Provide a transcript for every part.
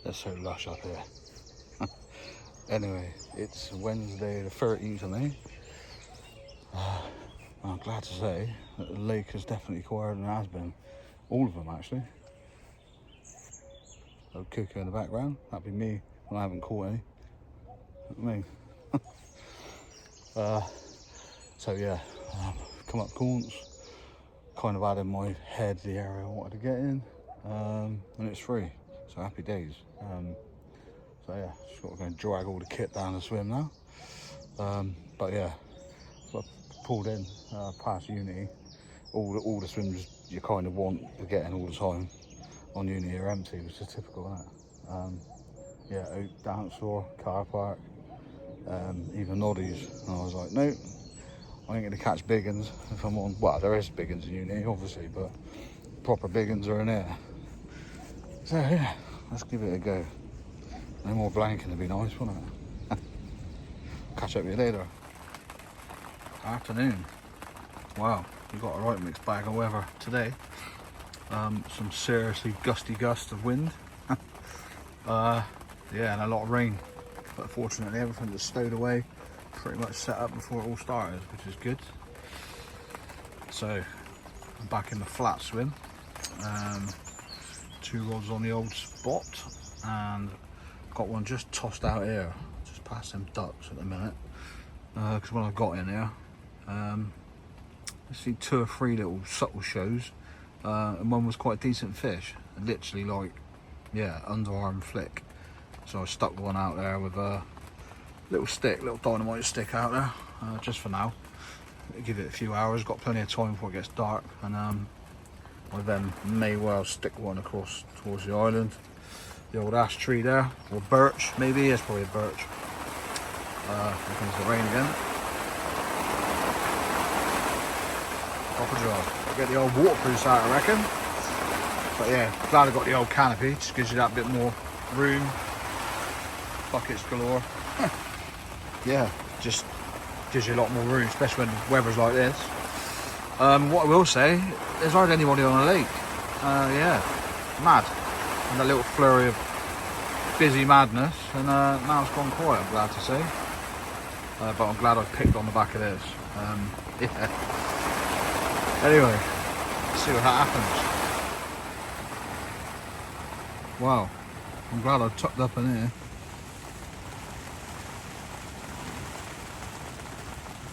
It's so lush up here. Anyway, it's Wednesday the 13th of May. I'm glad to say that the lake is definitely quieter than it has been. All of them actually. A cuckoo in the background, that'd be me when I haven't caught any. Me. So yeah, come up Gaunts, kind of had in my head the area I wanted to get in, and it's free, so happy days. So yeah, just got to go and drag all the kit down the swim now. But yeah, so I pulled in past Unity. All the swims you kind of want to get in all the time on Unity are empty, which is typical, isn't it? Yeah, Oak dance floor, car park, even Noddies. And I was like, no, I ain't gonna catch big uns if I'm on. Well, there is big uns in Unity, obviously, but proper big uns are in there. So yeah, let's give it a go. No more blanking would be nice, wouldn't it? Catch up with you later. Afternoon. Wow, we've got a right mixed bag of weather today. Some seriously gusty gusts of wind. Yeah, and a lot of rain. But fortunately, everything was stowed away, pretty much set up before it all started, which is good. So, I'm back in the flat swim. 2 rods on the old spot, and got one just tossed out here, just past them ducks at the minute. Because when I got in here, I see 2 or 3 little subtle shows, and one was quite a decent fish, literally like, yeah, underarm flick. So I stuck one out there with a little dynamite stick out there, just for now. Give it a few hours, got plenty of time before it gets dark, and I then may well stick one across towards the island. The old ash tree there, or birch maybe, it's probably a birch. Here comes the rain again. Proper job. I'll get the old waterproofs out, I reckon. But yeah, glad I got the old canopy, just gives you that bit more room. Buckets galore. Yeah, just gives you a lot more room, especially when the weather's like this. What I will say, there's hardly anybody on the lake. Yeah, mad. And a little flurry of busy madness, and now it's gone quiet, I'm glad to say. But I'm glad I picked on the back of this. Yeah. Anyway, let's see what happens. Wow, I'm glad I tucked up in here.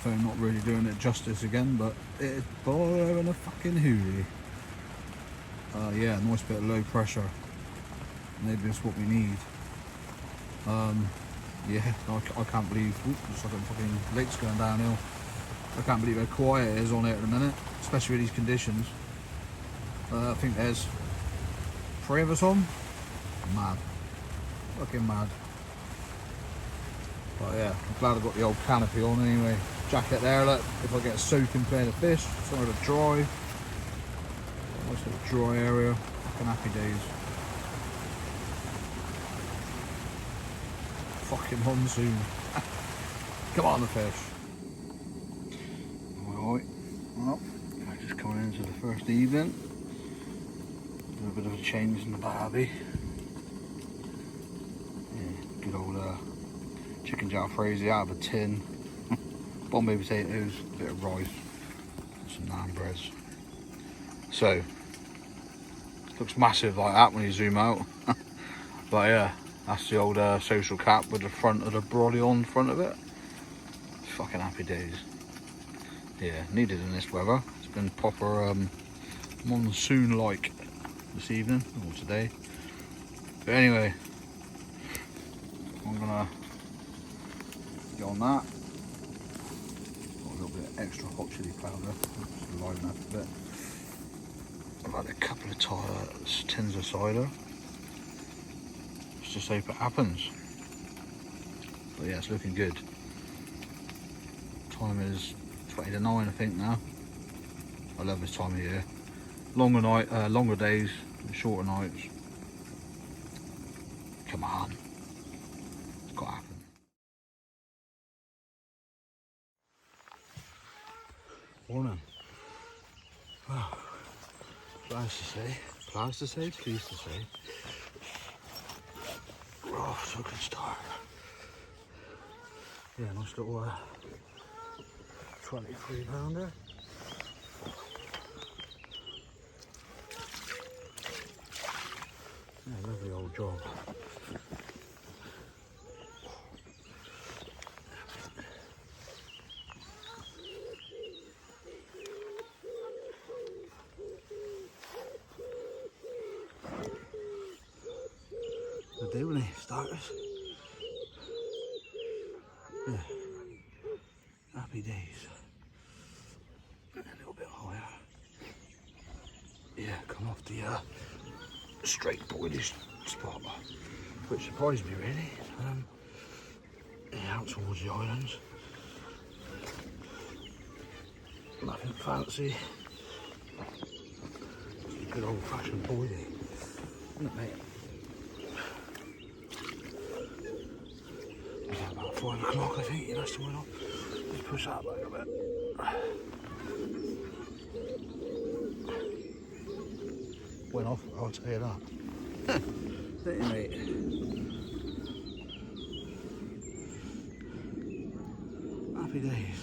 So I'm not really doing it justice again, but it's boiling a fucking hoolie. Yeah, nice bit of low pressure. Maybe that's what we need. Yeah, I can't believe, looks like a fucking lake's going downhill. I can't believe how quiet it is on it at the minute, especially with these conditions. I think there's 3 of us on. Mad. Fucking mad. But yeah, I'm glad I got the old canopy on anyway. Jacket there, look, if I get a soaking plenty of fish, somewhere to dry. Nice little dry area. Fucking happy days. Fucking monsoon. Come on, the fish. Alright, well, I'm just coming into the first evening. Do a bit of a change in the barbie. Yeah, good old chicken jalfrezi out of a tin. Bombay potatoes, a bit of rice, and some naan breads. So, looks massive like that when you zoom out. But yeah, that's the old social cap with the front of the brolly on front of it. Fucking happy days. Yeah, needed in this weather. It's been proper monsoon-like this evening, or today. But anyway, I'm gonna get on that. Got a little bit of extra hot chili powder, just to liven up a bit. I've had a couple of tins of cider. Let's just hope it happens. But yeah, it's looking good. Time is 20 to 9, I think now. I love this time of year. Longer days, shorter nights. Come on, it's got to happen. Morning. Well, pleased to say, pleased to say. we're off to a good start. Yeah, nice little 23 pounder. Yeah, lovely old job. Good day, wouldn't he, starters? Yeah, happy days. A little bit higher. Yeah, come off the straight boilish spot, which surprised me really. Yeah, out towards the islands. Nothing fancy. Just a good old fashioned boilie, isn't it, mate? It's about 5 o'clock, I think. You must have went off. Let's push that back a bit. Went off, I'll tell you that. Don't you, mate? Happy days.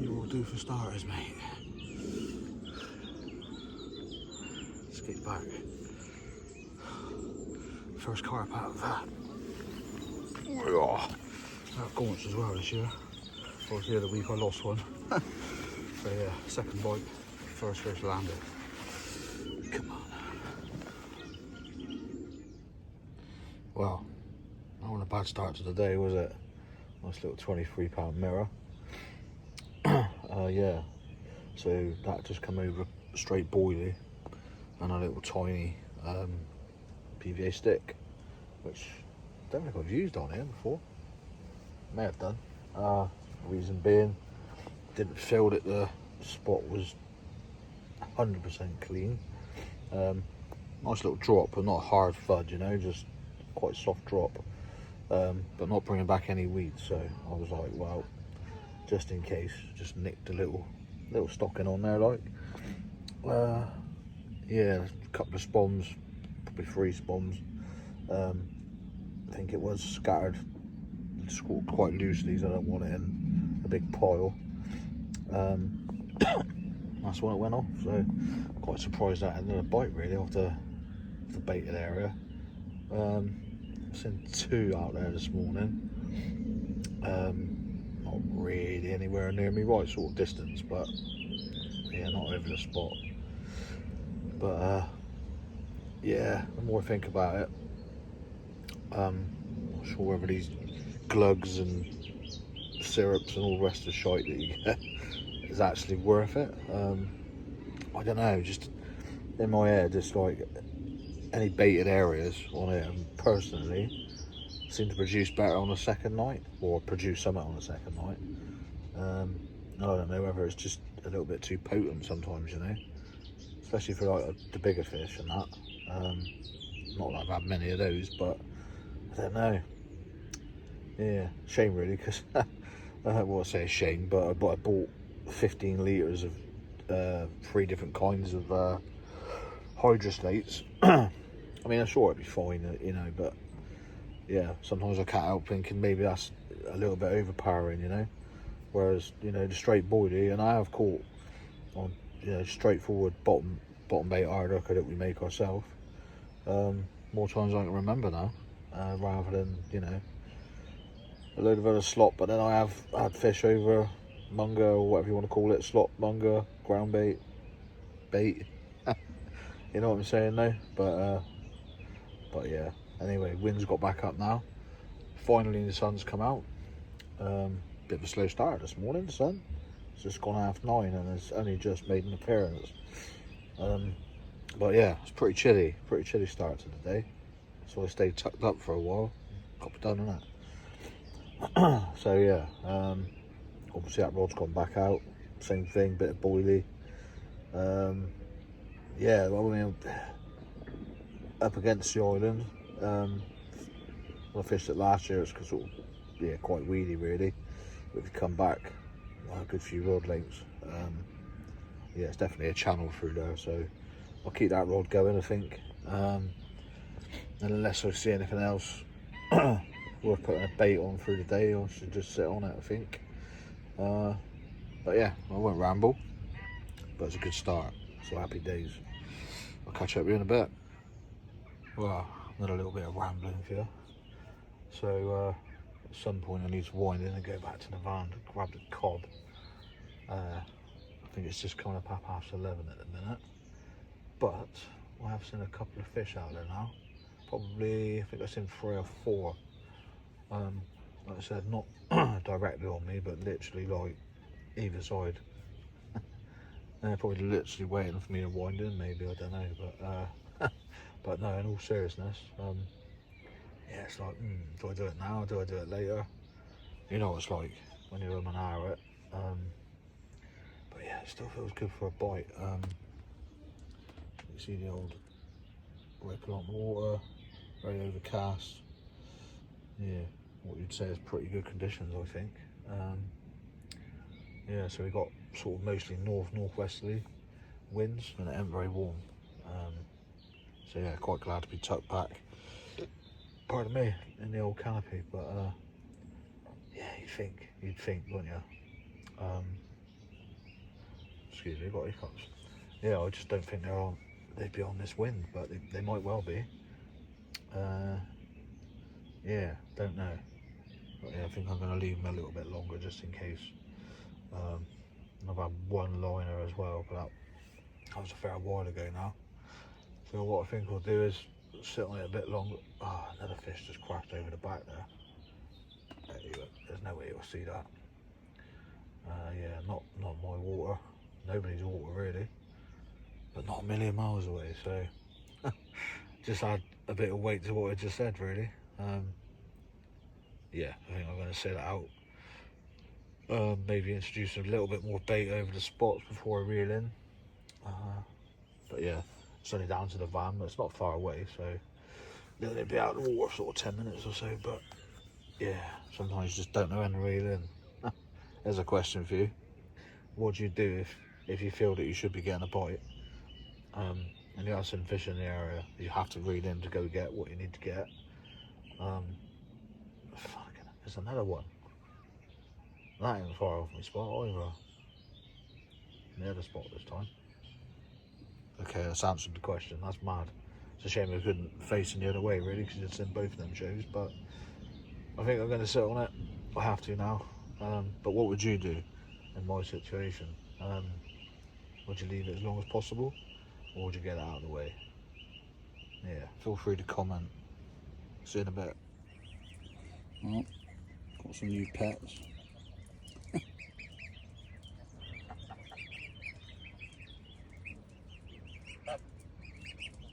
You will do for starters, mate. Let's get back. First carp out of that. That gaunch as well this year. Obviously the other week I lost one. So yeah, second bite, first fish landed. Come on. Well, not on a bad start to the day, was it? Nice little 23-pound mirror. Yeah, so that just come over straight boilie and a little tiny PVA stick, which I don't think I've used on here before. May have done. Reason being, didn't feel that the spot was 100% clean. Nice little drop, but not hard fudge, you know, just quite soft drop. But not bringing back any weeds, so I was like, well, just in case, just nicked a little stocking on there, like. Yeah, a couple of spawns, probably 3 spawns. I think it was scattered quite loosely, so I don't want it in a big pile. That's when it went off, so quite surprised that ended a bite really off the baited area. Seen 2 out there this morning. Not really anywhere near me, right sort of distance, but yeah, not over the spot. But yeah, the more I think about it, not sure whether these glugs and syrups and all the rest of the shite that you get is actually worth it. I don't know, just in my head, it's like any baited areas on it, personally, seem to produce better on the second night, or produce something on the second night. I don't know whether it's just a little bit too potent sometimes, you know, especially for like the bigger fish and that. Not that I've had many of those, but I don't know. Yeah, shame really, because well, I say a shame, but I bought 15 litres of 3 different kinds of hydroslates. I mean, I'm sure it'd be fine, you know, but yeah, sometimes I can't help thinking maybe that's a little bit overpowering, you know. Whereas, you know, the straight boilie, and I have caught on, you know, straightforward bottom bait hard hooker that we make ourselves, more times I can remember now, rather than, you know, a load of other slop. But then I have had fish over munger, or whatever you want to call it, slop, munger, ground bait, you know what I'm saying though. But yeah, anyway, wind's got back up now. Finally the sun's come out. Bit of a slow start this morning, the sun. It's just gone 9:30 and it's only just made an appearance. But yeah, it's pretty chilly start to the day. So I stayed tucked up for a while. Got me done, innit? So yeah, obviously that rod's gone back out. Same thing, bit of boilie. Yeah, well, I mean, up against the island. When I fished it last year, it's sort of, yeah, quite weedy really. But if you come back, a good few rod lengths. Yeah, it's definitely a channel through there, so I'll keep that rod going, I think. And unless I see anything else worth putting a bait on through the day, I should just sit on it, I think. But yeah, I won't ramble, but it's a good start, so happy days. I'll catch up with you in a bit. Well, another little bit of rambling here. So at some point I need to wind in and go back to the van to grab the cod. I think it's just coming up 11:30 at the minute, but I have seen a couple of fish out there now. Probably, I think I've seen 3 or 4. Like I said, not directly on me, but literally like either side. They're probably literally waiting for me to wind in, maybe, I don't know, but but no, in all seriousness, yeah, it's like, do I do it now, do I do it later? You know what it's like when you're an hour it. But yeah, it still feels good for a bite. You see the old ripple on the water, very overcast. Yeah, what you'd say is pretty good conditions, I think. Yeah, so we got sort of mostly northwesterly winds, and it ain't very warm. So yeah, quite glad to be tucked back, pardon me, in the old canopy. But yeah, you'd think, wouldn't you? Excuse me, got hiccups. Yeah, I just don't think they'd be on this wind, but they might well be. Yeah, don't know. But yeah, I think I'm going to leave them a little bit longer just in case. I've had one liner as well, but that was a fair while ago now. So what I think I'll do is sit on it a bit longer. Oh, another fish just cracked over the back there. There's no way you'll see that. Yeah, not my water. Nobody's water really, but not a million miles away. So just add a bit of weight to what I just said, really. Yeah, I think I'm going to sit it out. Maybe introduce a little bit more bait over the spots before I reel in. But yeah, it's only down to the van, but it's not far away, so they'll be out of the water for sort of 10 minutes or so. But yeah, sometimes you just don't know when to reel in. There's a question for you. What do you do if you feel that you should be getting a bite, and you have some fish in the area, you have to reel in to go get what you need to get? Fucking, there's another one. That ain't far off my spot either. The other spot this time. Okay, that's answered the question. That's mad. It's a shame I couldn't face in the other way, really, because it's in both of them shows. But I think I'm going to sit on it. I have to now. But what would you do in my situation? Would you leave it as long as possible, or would you get it out of the way? Yeah, feel free to comment. See you in a bit. Well, got some new pets.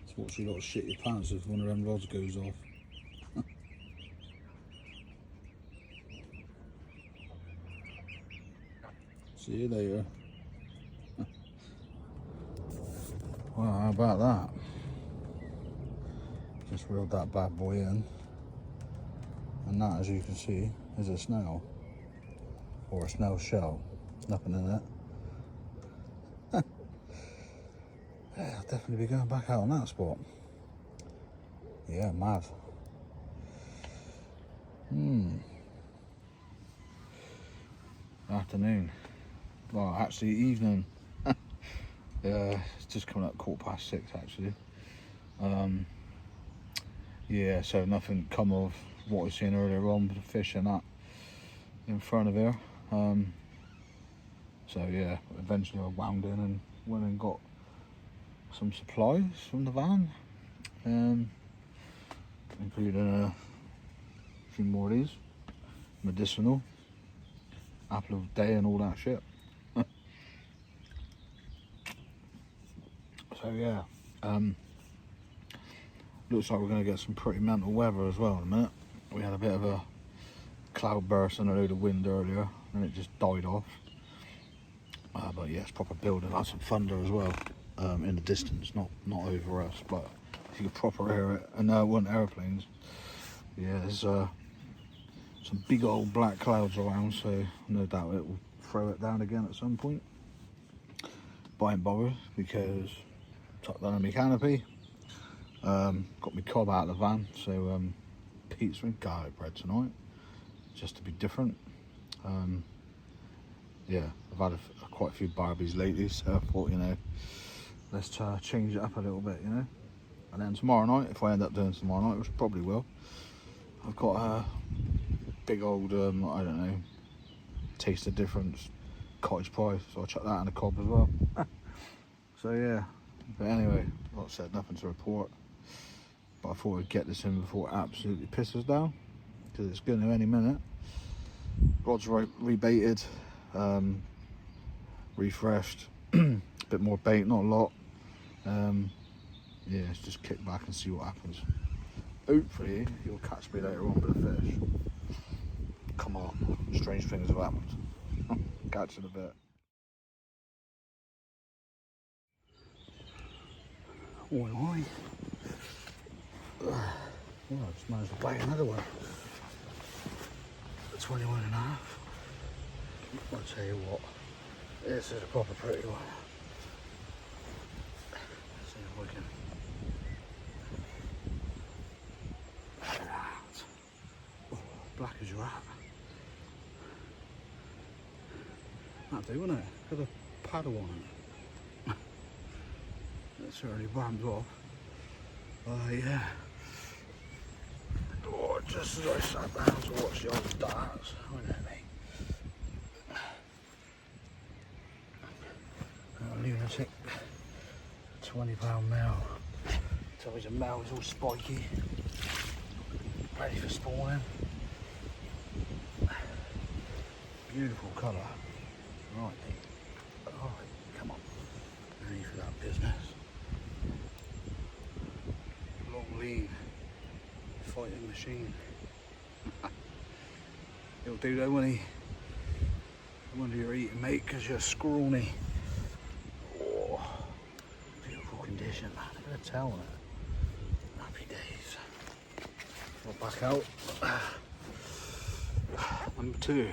So watch you lot shit your pants if one of them rods goes off. See you later. Well, how about that? Just reeled that bad boy in. And that, as you can see, is a snail. Or a snail shell. Nothing in it. Yeah, I'll definitely be going back out on that spot. Yeah, mad. Afternoon. Well, actually evening. It's just coming up 6:15 actually. Yeah, so nothing come of what I was seeing earlier on with the fish and that in front of here. So yeah, eventually I wound in and went and got some supplies from the van, including a few more of these, medicinal, apple of day and all that shit. So yeah, looks like we're going to get some pretty mental weather as well in a minute. We had a bit of a cloud burst and a load of wind earlier, and it just died off. But yeah, it's proper building. Had some thunder as well in the distance, not over us, but you could proper hear it. And it weren't airplanes. Yeah, there's some big old black clouds around, so no doubt it will throw it down again at some point. But I ain't bothered because tucked under my canopy. Got my cob out of the van, so pizza and garlic bread tonight, just to be different. Yeah, I've had quite a few Barbies lately, so I thought, you know, let's change it up a little bit, you know. And then tomorrow night, if I end up doing tomorrow night, which I probably will, I've got a big old, I don't know, taste of difference cottage pie, so I'll chuck that in the cob as well. So yeah, but anyway, like I said, nothing to report. But I thought I'd get this in before it absolutely pisses down, because it's going to any minute. Rod's rebaited, refreshed, a bit more bait, not a lot. Yeah, let's just kick back and see what happens. Hopefully you'll catch me later on with a fish. Come on, strange things have happened. Catch you in a bit. Oi, oi. Well, I just managed to bite another one. 21 and a half. I'll tell you what, this is a proper pretty one. Let's see if we can get it out. Oh, black as a rat. That'd do, wouldn't it? Got a paddle on it. That certainly rams off. Yeah. Oh, just as I sat down to watch the old darts, wouldn't it, mate? A lunatic £20 male. It's always a male, it's all spiky. Ready for spawning. Beautiful colour. Right, mate. Alright, come on. Ready for that business. Long lead. Fighting machine. He'll do though, won't he? I wonder you're eating, mate, because you're scrawny. Oh, beautiful condition, man. I gotta tell it. Happy days. Well, back out. Number 2.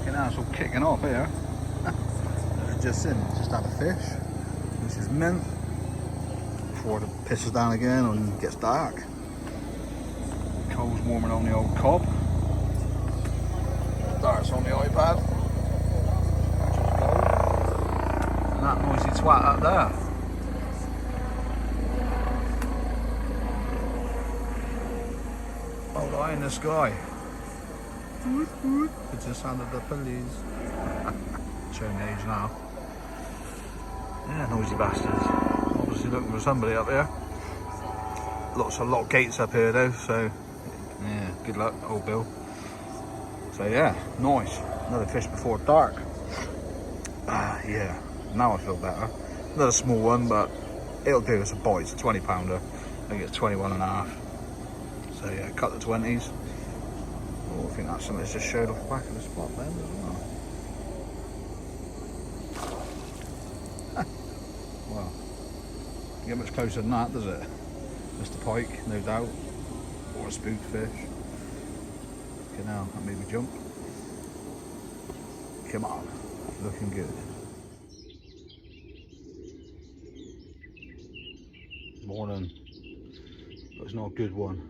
Okay, now it's all kicking off here. Just had a fish, which is mint. Before it pisses down again and gets dark. Coal's warming on the old cob. Darts on the iPad. And that noisy twat up there. Hold eye in the sky. It's the sound of the police. Showing the age now. Yeah, noisy bastards. Obviously looking for somebody up here. Lots of lock gates up here though, so yeah, good luck, old Bill. So yeah, nice. Another fish before dark. Yeah, now I feel better. Another small one, but it'll do us a bite. It's a 20 pounder. I think it's 21 and a half. So yeah, cut the 20s. Oh, I think that's something that's just showed off the back of the spot then as well. Well, get much closer than that, does it? Mr. Pike, no doubt, or a spook fish. Okay, now that made me jump. Come on, looking good. Morning, but it's not a good one.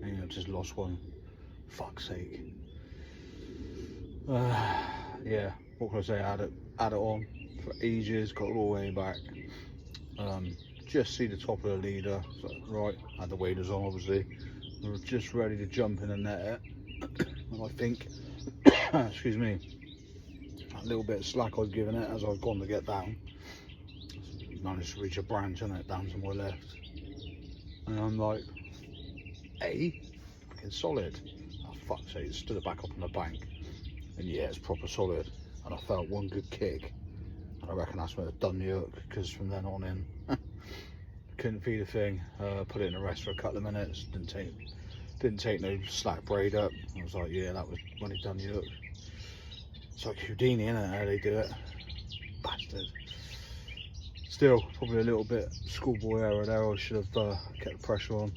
Yeah, I've just lost one. Fuck's sake. Yeah, what can I say? I had it on for ages, got it all the way back. Just see the top of the leader, so, right, had the waders on obviously. We were just ready to jump in and net it. And I think, excuse me, a little bit of slack I'd given it as I'd gone to get down. Managed to reach a branch on it down to my left. And I'm like, hey, fucking solid. Oh, fuck's sake, stood it back up on the bank. And yeah, it's proper solid. And I felt one good kick. And I reckon that's when it done the hook, because from then on in, couldn't feed a thing. Put it in a rest for a couple of minutes. Didn't take no slack braid up. I was like, yeah, that was when he done the hook. It's like Houdini, innit, how they do it. Bastard. Still, probably a little bit schoolboy error there. I should have kept the pressure on.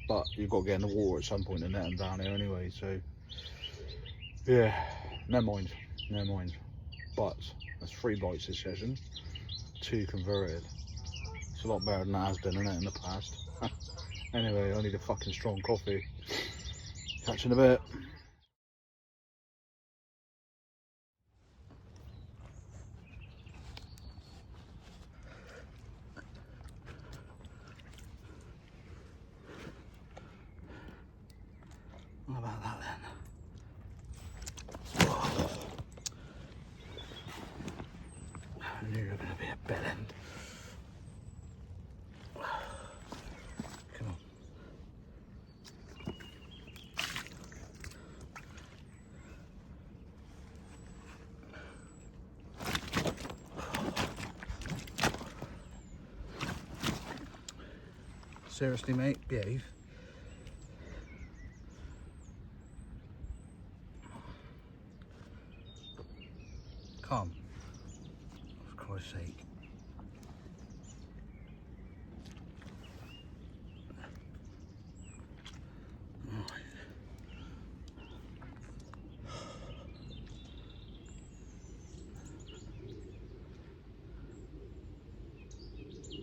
But you've got to get in the water at some point to net them down here anyway. So, yeah, never mind. But that's 3 bites this session, 2 converted. It's a lot better than it has been, isn't it, in the past? Anyway, I need a fucking strong coffee. Catch you in a bit. What about that then? I knew there was going to be a bed end. Come on. Seriously, mate, behave. Come. For Christ's sake.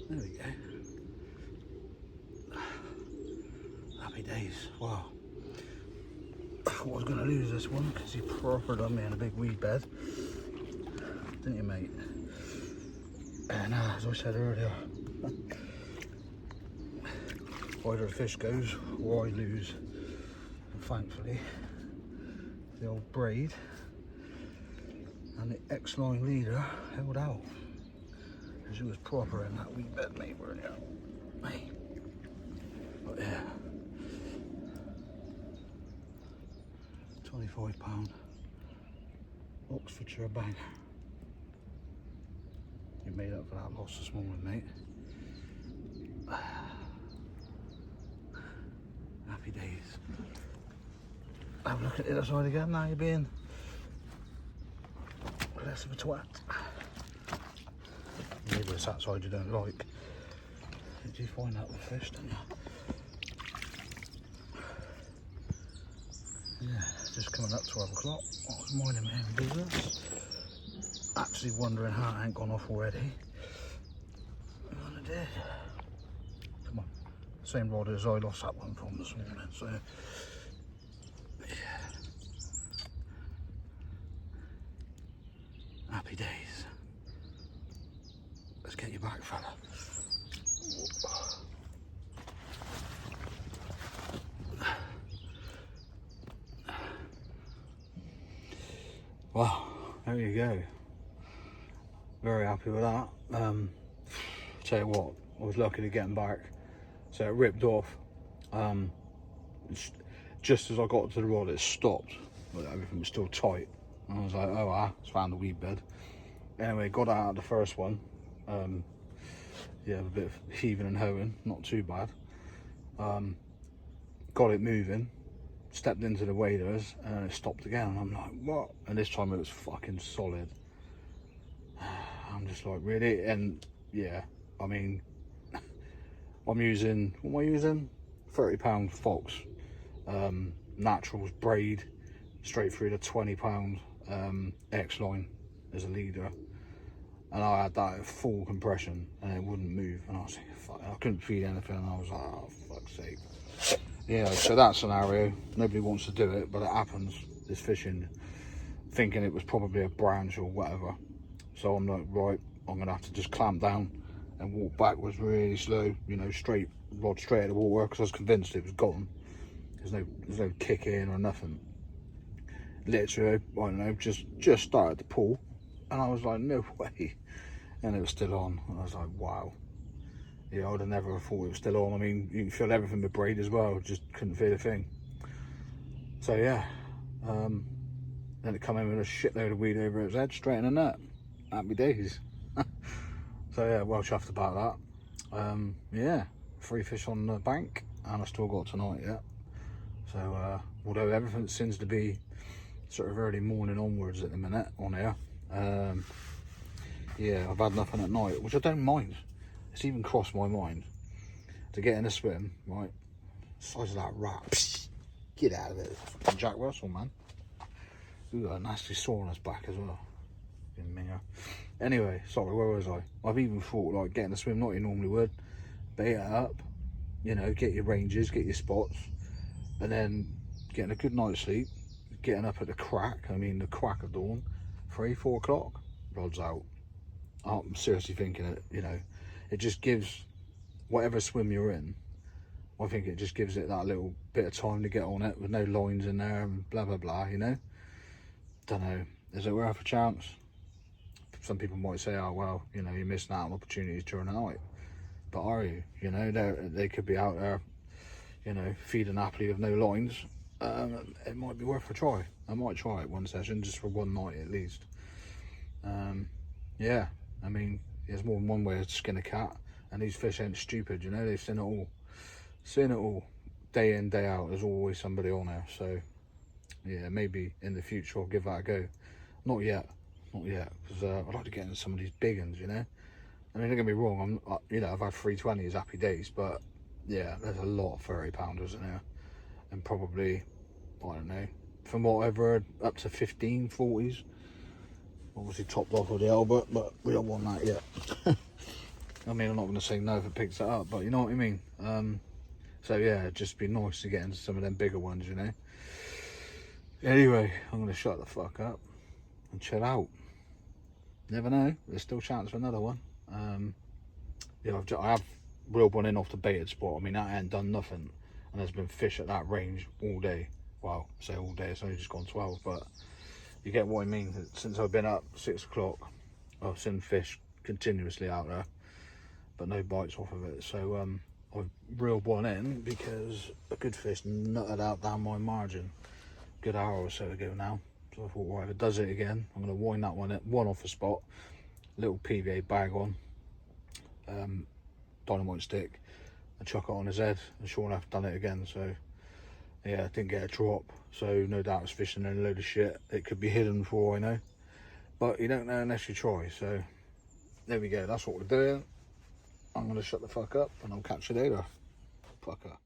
There we go. Happy days. Wow. I was going to lose this one because he proper done me in a big weed bed. Didn't you, mate? And as I said earlier, either the fish goes or I lose. And thankfully, the old braid and the X-line leader held out. Because it was proper in that weed bed, mate, weren't you? Mate. But yeah. £25 Oxfordshire banger. You made up for that loss this morning, mate. Happy days. Have a look at the other side again. Now you're being less of a twat. Maybe it's that side you don't like. Did you find that with fish, didn't you? Yeah, just coming up 12 o'clock. I was minding my own business. Actually wondering how it ain't gone off already. And it did. Come on. Same rod as I lost that one from this morning, so yeah. Happy days. Let's get you back, fella. Well, there you go. Very happy with that. Tell you what, I was lucky to get him back. So it ripped off. Just as I got to the rod, it stopped, but everything was still tight. And I was like, oh, it's found the weed bed. Anyway, got out of the first one. Yeah, a bit of heaving and hoeing, not too bad. Got it moving, stepped into the waders, and it stopped again. And I'm like, what? And this time it was fucking solid. I'm just like, really? And yeah, I mean, I'm using, what am I using? £30 Fox Naturals braid, straight through the £20 X-line as a leader. And I had that at full compression and it wouldn't move. And I was like, fuck, I couldn't feed anything. And I was like, oh, fuck's sake. Yeah, so that scenario, nobody wants to do it, but it happens. This fishing, thinking it was probably a branch or whatever. So I'm like, right, I'm gonna have to just clamp down and walk backwards really slow, you know, rod straight at the water, because I was convinced it was gone. There's no kick in or nothing. Literally, I don't know, just started to pull, and I was like, no way. And it was still on. And I was like, wow. Yeah, I would have never thought it was still on. I mean, you can feel everything with braid as well, just couldn't feel a thing. So yeah, then it come in with a shitload of weed over its head, straight in the net. Happy days. So yeah, well chuffed about that. Yeah, 3 fish on the bank, and I still got tonight yet. So although everything seems to be sort of early morning onwards at the minute on here, yeah, I've had nothing at night, which I don't mind. It's even crossed my mind to get in a swim, right? Size of that rat. Psst, get out of it. Fucking Jack Russell, man. Ooh, a nasty sore on his back as well. Minger. Anyway, sorry, where was I? I've even thought like getting a swim, not you normally would, bait it up, you know, get your ranges, get your spots, and then getting a good night's sleep, getting up at the crack of dawn, 3-4 o'clock, rods out. I'm seriously thinking it, you know, it just gives whatever swim you're in, I think it just gives it that little bit of time to get on it with no lines in there and blah blah blah, you know. Don't know, is it worth a chance? Some people might say, oh well, you know, you're missing out on opportunities during the night, but are you? You know, they could be out there, you know, feeding happily with no lines. It might be worth a try. I might try it one session just for one night at least. Yeah, I mean, there's more than one way to skin a cat, and these fish ain't stupid, you know. They've seen it all day in, day out. There's always somebody on there. So yeah, maybe in the future I'll give that a go. Not yet, because I'd like to get into some of these big ones, you know. I mean, don't get me wrong, you know, I've had 320s happy days, but yeah, there's a lot of 30 pounders in there, and probably, I don't know, from what I've heard, up to 15 40s. Obviously topped off with the Albert, but we don't want that yet. I mean, I'm not going to say no if it picks it up, but you know what I mean. So yeah, it'd just be nice to get into some of them bigger ones, you know. Anyway, I'm going to shut the fuck up and chill out. Never know, there's still a chance for another one. Yeah, I have reeled one in off the baited spot. I mean, that ain't done nothing, and there's been fish at that range all day. Well, I say all day, it's only just gone 12, but you get what I mean. Since I've been up 6 o'clock, I've seen fish continuously out there, but no bites off of it. So I've reeled one in because a good fish nutted out down my margin a good hour or so ago now. So I thought, right, if it does it again, I'm going to wind that one off the spot, little PVA bag on, dynamite stick, and chuck it on his head, and sure enough done it again. So yeah, didn't get a drop, so no doubt it's fishing in a load of shit. It could be hidden for all I know, but you don't know unless you try. So there we go, that's what we're doing. I'm gonna shut the fuck up and I'll catch you later. Fucker.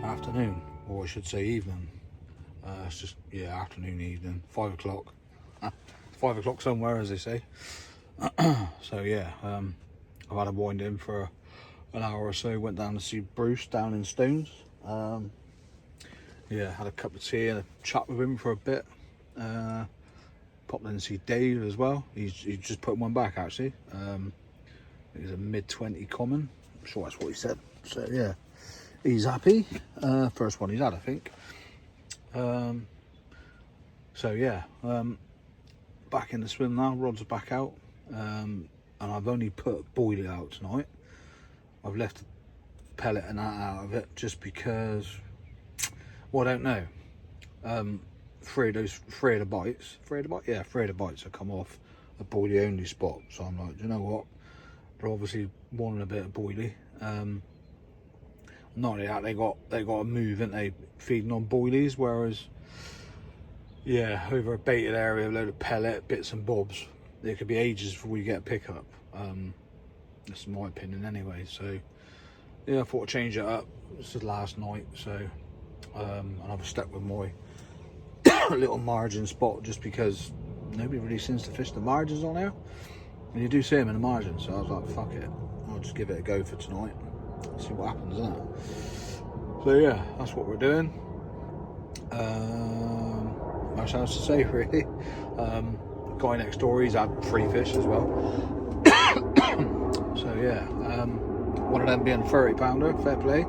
Afternoon, or I should say evening. It's just, yeah, afternoon, evening, 5 o'clock. 5 o'clock somewhere, as they say. So yeah, I've had a wind in for an hour or so. Went down to see Bruce down in Stones. Yeah, had a cup of tea and a chat with him for a bit. Popped in to see Dave as well. He's just put one back actually. He's a mid-20 common. I'm sure that's what he said. So yeah, he's happy. First one he's had, I think. So yeah, back in the swim now. Rods are back out, and I've only put boilie out tonight. I've left the pellet and that out of it just because, well, I don't know. Three of the bites have come off a boilie only spot. So I'm like, you know what? They're obviously wanting a bit of boilie. Not only that, they got to move, ain't they, feeding on boilies, whereas yeah, over a baited area, a load of pellet, bits and bobs, it could be ages before you get a pickup. That's my opinion anyway. So yeah, I thought I'd change it up. This is last night, so and I've stuck with my little margin spot just because nobody really seems to fish the margins on there, and you do see them in the margin. So I was like, fuck it, I'll just give it a go for tonight, see what happens, isn't it? So yeah, that's what we're doing. Much else to say really. Guy next door, he's had 3 fish as well. So yeah, one of them being a 30 pounder, fair play.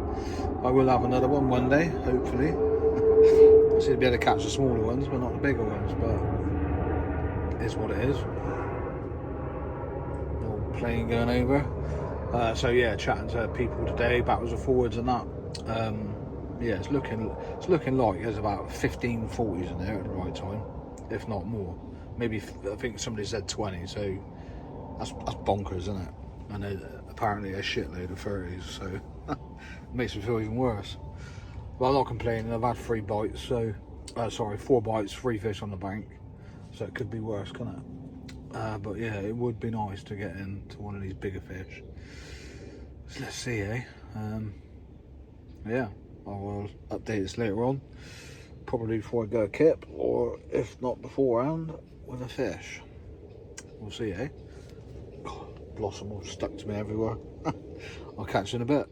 I will have another one day, hopefully. I seem to be able to catch the smaller ones, but not the bigger ones, but it is what it is. Little plane going over. So yeah, chatting to people today, backwards and forwards and that. Yeah, it's looking like there's about 15 40s in there at the right time. if not more. Maybe, I think somebody said 20, so that's bonkers, isn't it? And apparently a shitload of 30s, so it makes me feel even worse. But I'm not complaining. I've had 3 bites, so 4 bites, 3 fish on the bank, so it could be worse, couldn't it? But yeah, it would be nice to get into one of these bigger fish. So let's see, eh? Yeah, I will update this later on, probably before I go kip, or if not beforehand, with a fish. We'll see, eh? God, blossom all stuck to me everywhere. I'll catch you in a bit.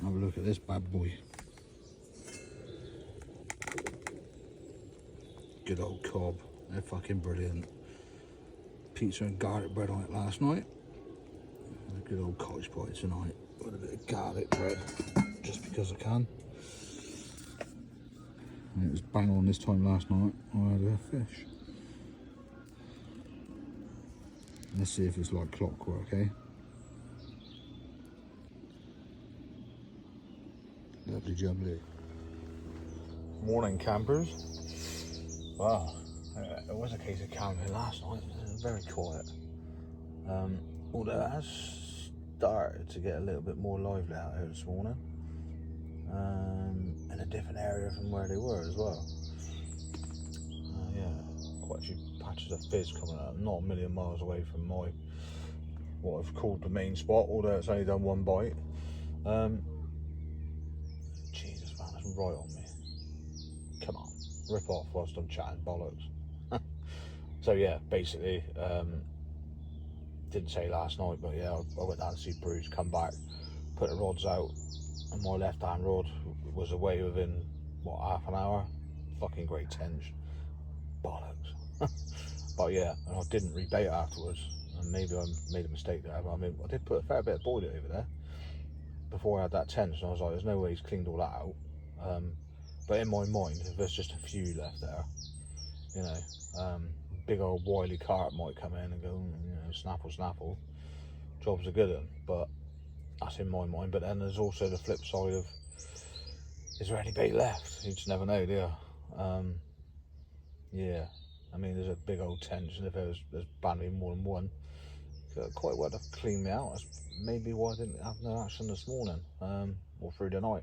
Have a look at this bad boy. Good old cob. They're fucking brilliant. Pizza and garlic bread on it last night. And a good old cottage pie tonight with a bit of garlic bread, just because I can. And it was bang on this time last night. I had a fish. Let's see if it's like clockwork, eh? Lovely jubbly. Morning, campers. Wow, it was a case of camping last night. It was very quiet. Although it has started to get a little bit more lively out here this morning. In a different area from where they were as well. Yeah, quite a few patches of fizz coming out. Not a million miles away from what I've called the main spot, although it's only done 1 bite. Jesus, man, that's right on me. Come on, rip off whilst I'm chatting bollocks. So yeah, basically, didn't say last night, but yeah, I went down to see Bruce, come back, put the rods out, and my left hand rod was away within, what, half an hour? Fucking great tension. Bollocks. But yeah, and I didn't rebait afterwards, and maybe I made a mistake there, but I mean, I did put a fair bit of boil over there before I had that tension. I was like, there's no way he's cleaned all that out. But in my mind, if there's just a few left there, you know, big old wily carp might come in and go, you know, snaffle, job's a good one. But that's in my mind. But then there's also the flip side of, is there any bait left? You just never know, do you? Yeah, I mean, there's a big old tension. If there's bound to be more than one, so quite well to clean me out. That's maybe why I didn't have no action this morning, or through the night.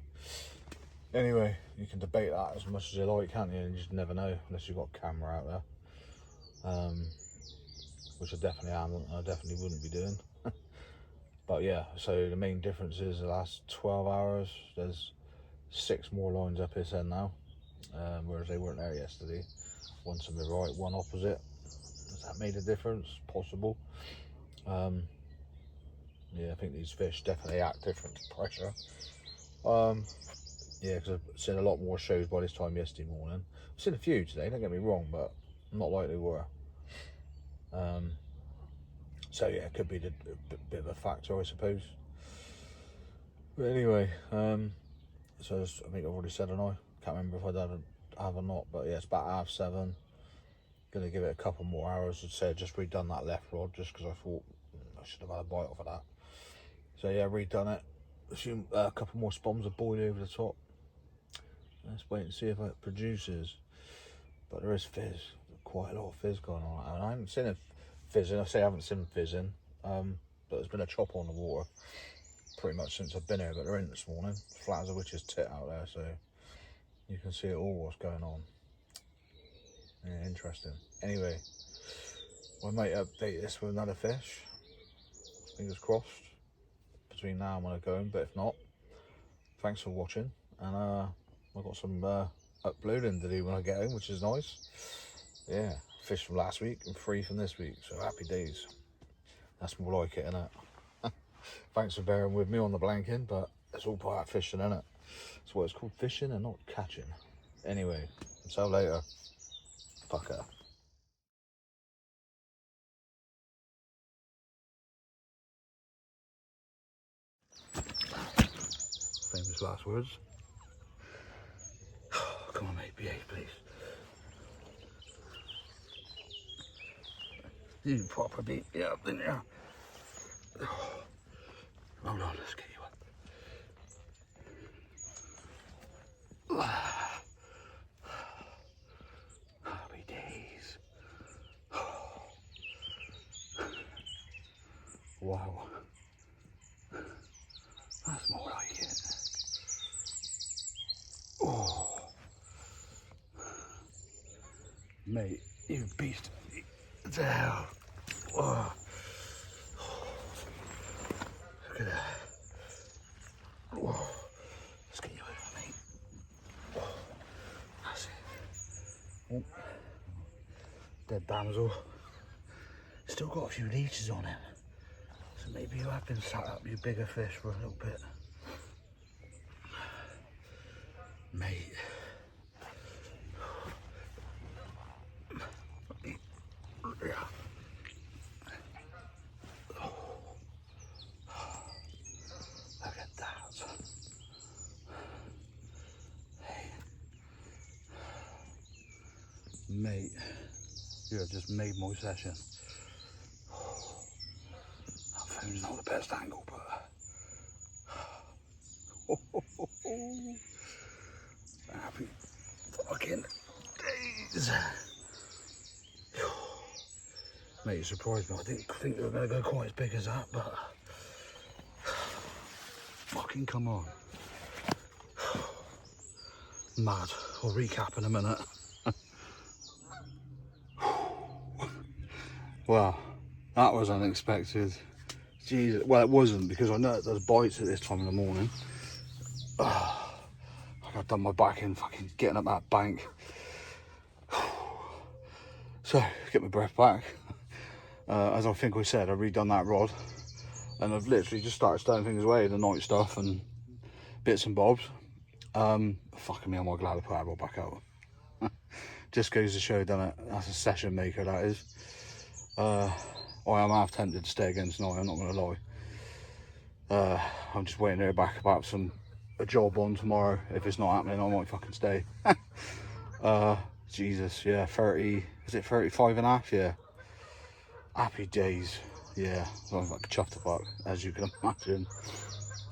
Anyway, you can debate that as much as you like, can't you? And you just never know unless you've got a camera out there, which I definitely am. I definitely wouldn't be doing. But yeah, so the main difference is the last 12 hours, there's 6 more lines up his head now, whereas they weren't there yesterday. One to the right, one opposite. Has that made a difference? Possible. Yeah, I think these fish definitely act different to pressure. Yeah, because I've seen a lot more shows by this time yesterday morning. I've seen a few today, don't get me wrong, but not like they were. So yeah, it could be a bit of a factor, I suppose. But anyway, so I think I've already said, and I can't remember if I have or not, but yeah, it's about 7:30. Gonna give it a couple more hours. I'd say I'd just redone that left rod just because I thought I should have had a bite off of that. So yeah, redone it. Assume a couple more spoms of boiled over the top. Let's wait and see if it produces. But there is fizz, quite a lot of fizz going on. I haven't seen it fizzing. I say I haven't seen fizzing, but there's been a chop on the water pretty much since I've been here. But they're in this morning, flat as a witch's tit out there, so you can see it all what's going on. Yeah, interesting. Anyway, I might update this with another fish. Fingers crossed between now and when I go home. But if not, thanks for watching, and I've got some uploading to do when I get home, which is nice. Yeah, fish from last week and 3 from this week, so happy days. That's more like it, innit? Thanks for bearing with me on the blanking, but it's all part of fishing, innit? That's what it's called, fishing and not catching. Anyway, until later. Fucker. last words. Come on, mate, behave, please. You proper beat me up, didn't you? Hold on, let's get you up. Happy days. Wow. That's more like it. Oh. Mate, you beast. What the hell? Oh. Look at that. Oh. Let's get you over, mate. Oh. That's it. Oh. Dead damsel. Still got a few leeches on it. So maybe you have been sat up you bigger fish for a little bit. Mate. Yeah. Look at that. Hey. Mate, you have just made my session. That phone's not the best angle, but happy fucking days. Mate, you surprised me. I didn't think they were going to go quite as big as that, but fucking come on. Mad. I'll recap in a minute. Well, that was unexpected. Jesus. Well, it wasn't, because I know there's bites at this time in the morning. I've done my back in fucking getting up that bank. So, get my breath back. As I think I said, I've redone that rod. And I've literally just started stowing things away, the night stuff and bits and bobs. Fucking me, am I glad I put that rod back out. Just goes to show, doesn't it? That's a session maker, that is. I am half tempted to stay again tonight, I'm not going to lie. I'm just waiting to hear back about a job on tomorrow. If it's not happening, I might fucking stay. Jesus, yeah, 30, is it 35 and a half? Yeah. Happy days. Yeah, I'm like chuffed to fuck, as you can imagine.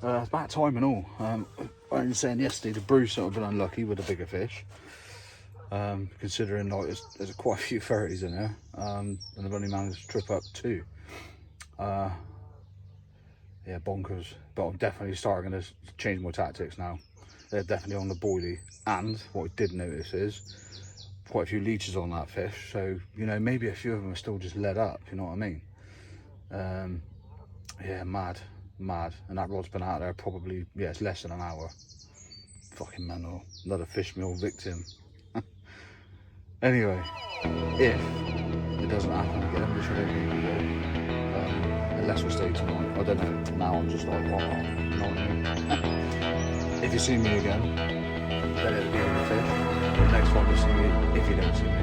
It's about time and all. I was saying yesterday, the Bruce sort of been unlucky with the bigger fish. Considering like there's quite a few 30s in there, and I've only managed to trip up 2. Yeah, bonkers. But I'm definitely starting to change my tactics now. They're definitely on the boilie, and what I did notice is quite a few leeches on that fish, so you know, maybe a few of them are still just let up, you know what I mean? Yeah, mad, and that rod's been out there probably, yeah, it's less than an hour. Fucking mental. Another fish meal victim. Anyway, if it doesn't happen again, which I don't think it will, unless we stay tonight, I don't know, now I'm just like, what, you know what I mean? If you see me again, then it'll be on the fish. The next time you see me, if you don't see me,